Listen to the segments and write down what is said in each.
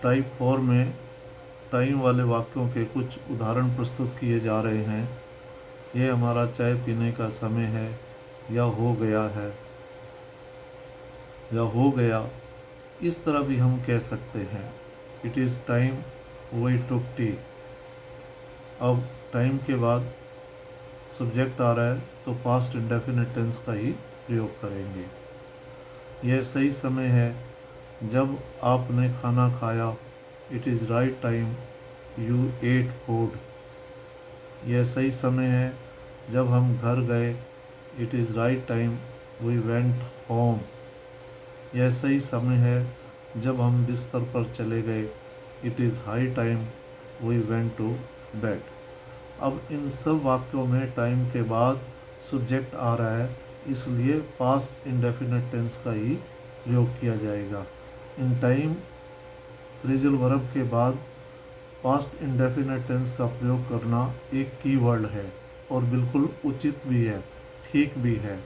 Type 4 में time वाले वाक्यों के कुछ उदाहरण प्रस्तुत किए जा रहे हैं। ये हमारा चाय पीने का समय है, या हो गया है, या हो गया। इस तरह भी हम कह सकते हैं, it is time we took tea. अब टाइम के बाद सब्जेक्ट आ रहा है तो पास्ट इंडेफिनिट टेंस का ही प्रयोग करेंगे। यह सही समय है जब आपने खाना खाया, it is right time you ate food. यह सही समय है जब हम घर गए, it is right time we went home. यह सही समय है जब हम बिस्तर पर चले गए, it is high time we went to bed. अब इन सब वाक्यों में टाइम के बाद सब्जेक्ट आ रहा है, इसलिए पास्ट इंडेफिनिट टेंस का ही प्रयोग किया जाएगा। इन टाइम फ्रेजल वर्ब के बाद पास्ट इंडेफिनिट टेंस का प्रयोग करना एक कीवर्ड है और बिल्कुल उचित भी है, ठीक भी है।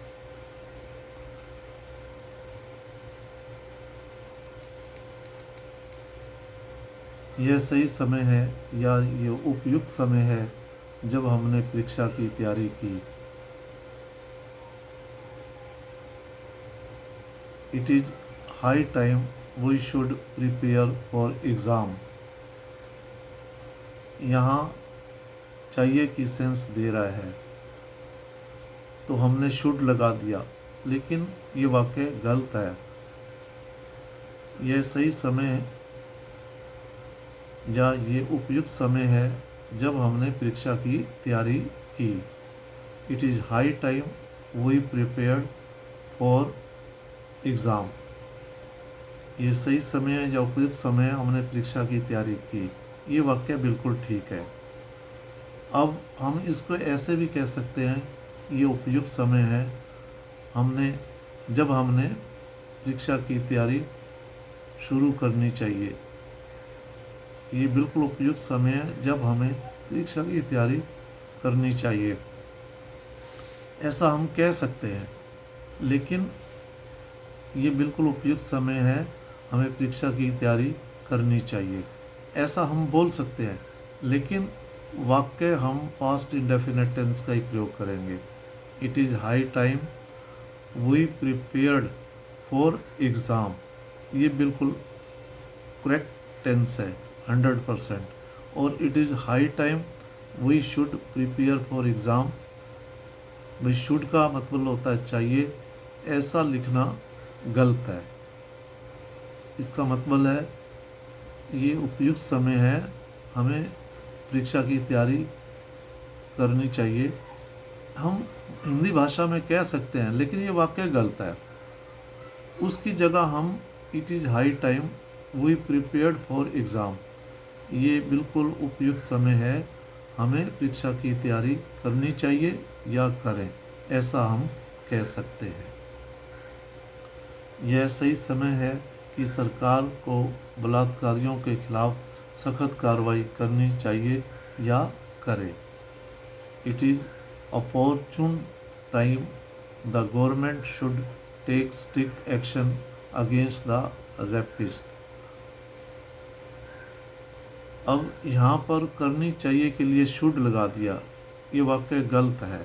यह सही समय है या ये उपयुक्त समय है जब हमने परीक्षा की तैयारी की, it is high time we should prepare for exam. यहाँ चाहिए की सेंस दे रहा है तो हमने शुड लगा दिया, लेकिन ये वाक्य गलत है। यह सही समय या ये उपयुक्त समय है जब हमने परीक्षा की तैयारी की, it is high time we prepared for exam. ये सही समय है या उपयुक्त समय है, हमने परीक्षा की तैयारी की। ये वाक्य बिल्कुल ठीक है। अब हम इसको ऐसे भी कह सकते हैं, ये उपयुक्त समय है जब हमने परीक्षा की तैयारी शुरू करनी चाहिए। ये बिल्कुल उपयुक्त समय है जब हमें परीक्षा की तैयारी करनी चाहिए, ऐसा हम कह सकते हैं। लेकिन ये बिल्कुल उपयुक्त समय है, हमें परीक्षा की तैयारी करनी चाहिए, ऐसा हम बोल सकते हैं। लेकिन वाक्य हम पास्ट इंडेफिनिट टेंस का ही प्रयोग करेंगे। It is high time we prepared for exam. ये बिल्कुल करेक्ट टेंस है 100%। और it is high time we should prepare for exam, भाई शुड का मतलब होता है चाहिए, ऐसा लिखना गलत है। इसका मतलब है ये उपयुक्त समय है, हमें परीक्षा की तैयारी करनी चाहिए। हम हिंदी भाषा में कह सकते हैं, लेकिन ये वाक्य गलत है। उसकी जगह हम it is high time we prepared for exam, ये बिल्कुल उपयुक्त समय है, हमें परीक्षा की तैयारी करनी चाहिए या करें, ऐसा हम कह सकते हैं। यह सही समय है कि सरकार को बलात्कारियों के खिलाफ सख्त कार्रवाई करनी चाहिए या करे। It is opportune time the government should take strict action against the rapist। अब यहाँ पर करनी चाहिए के लिए शुड लगा दिया, ये वाक्य गलत है।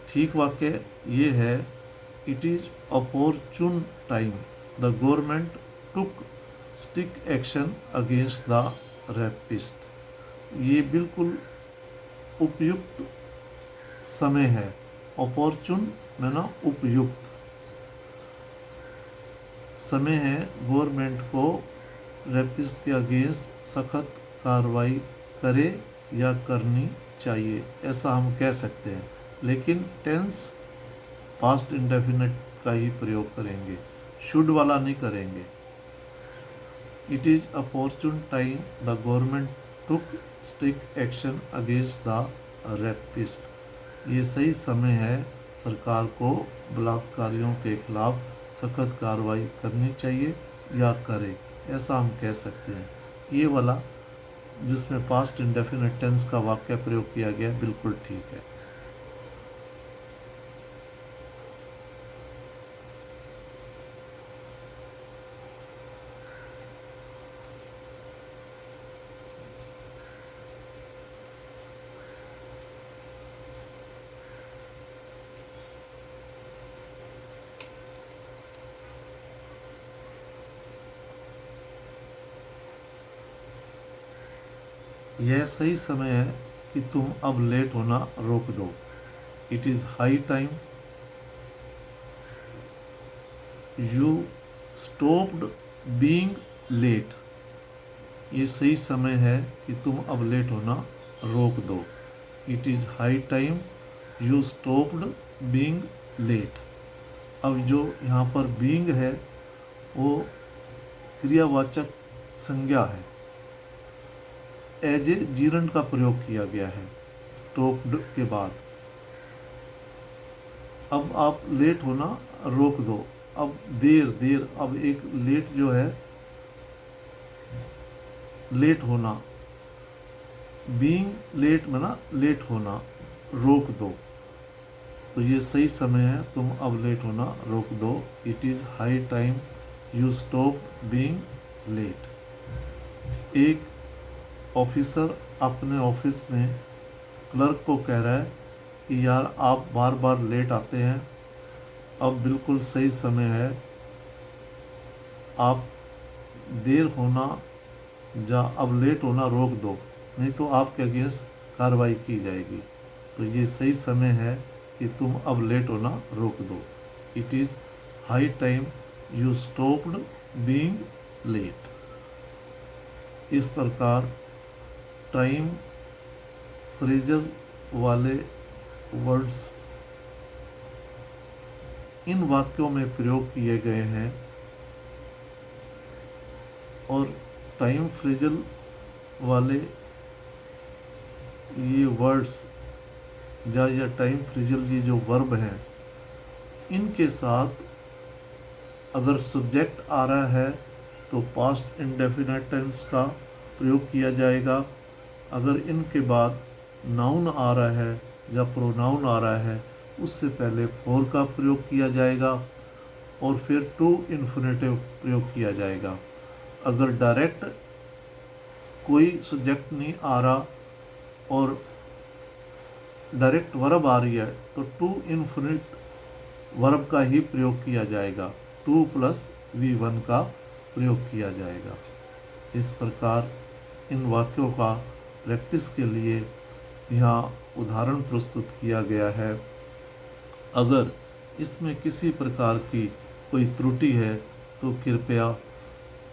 ठीक वाक्य ये है, it is opportune time the government took strict action against the rapist। ये बिल्कुल उपयुक्त समय है। opportune माना उपयुक्त समय है गवर्नमेंट को रेपिस्ट के अगेंस्ट सख्त कार्रवाई करे या करनी चाहिए, ऐसा हम कह सकते हैं। लेकिन टेंस पास्ट इंडेफिनिट का ही प्रयोग करेंगे, शुड वाला नहीं करेंगे। It is opportune time the government took strict action against the rapist. ये सही समय है, सरकार को बलात्कारियों के खिलाफ सख्त कार्रवाई करनी चाहिए या करे, ऐसा हम कह सकते हैं। ये वाला जिसमें पास्ट इंडेफिनिट टेंस का वाक्य प्रयोग किया गया बिल्कुल ठीक है। यह सही समय है कि तुम अब लेट होना रोक दो। It is high time you stopped being late. ये सही समय है कि तुम अब लेट होना रोक दो। It is high time you stopped being late. अब जो यहाँ पर बीइंग है वो क्रियावाचक संज्ञा है। एज ए जीरंड का प्रयोग किया गया है स्टॉप्ड के बाद। अब आप लेट होना रोक दो। अब देर अब एक लेट जो है लेट होना, बीइंग लेट बना लेट होना, रोक दो। तो ये सही समय है, तुम अब लेट होना रोक दो। It is high time you stop being late. एक ऑफिसर अपने ऑफिस में क्लर्क को कह रहा है कि यार आप बार बार लेट आते हैं, अब बिल्कुल सही समय है, आप देर होना अब लेट होना रोक दो, नहीं तो आपके अगेंस्ट कार्रवाई की जाएगी। तो ये सही समय है कि तुम अब लेट होना रोक दो। It is high time you stopped being late. इस प्रकार टाइम फ्रेजल वाले वर्ड्स इन वाक्यों में प्रयोग किए गए हैं और टाइम फ्रेजल वाले ये वर्ड्स या टाइम फ्रेजल ये जो वर्ब हैं, इनके साथ अगर सब्जेक्ट आ रहा है तो पास्ट इंडेफिनिट टेंस का प्रयोग किया जाएगा। अगर इनके बाद नाउन आ रहा है या प्रोनाउन आ रहा है, उससे पहले फॉर का प्रयोग किया जाएगा और फिर टू इन्फिनेटिव प्रयोग किया जाएगा। अगर डायरेक्ट कोई सब्जेक्ट नहीं आ रहा और डायरेक्ट वर्ब आ रही है तो टू इन्फिनिट वर्ब का ही प्रयोग किया जाएगा, 2 + V1 का प्रयोग किया जाएगा। इस प्रकार इन वाक्यों का प्रैक्टिस के लिए यहाँ उदाहरण प्रस्तुत किया गया है। अगर इसमें किसी प्रकार की कोई त्रुटि है तो कृपया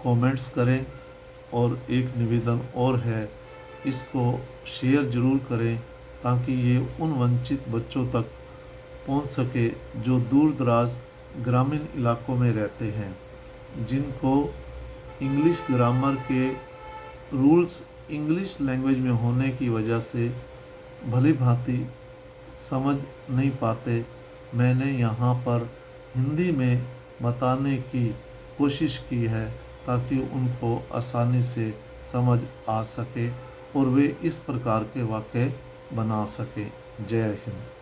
कमेंट्स करें। और एक निवेदन और है, इसको शेयर ज़रूर करें ताकि ये उन वंचित बच्चों तक पहुंच सके जो दूर दराज ग्रामीण इलाकों में रहते हैं, जिनको इंग्लिश ग्रामर के रूल्स इंग्लिश लैंग्वेज में होने की वजह से भली भांति समझ नहीं पाते। मैंने यहाँ पर हिंदी में बताने की कोशिश की है ताकि उनको आसानी से समझ आ सके और वे इस प्रकार के वाक्य बना सके। जय हिंद।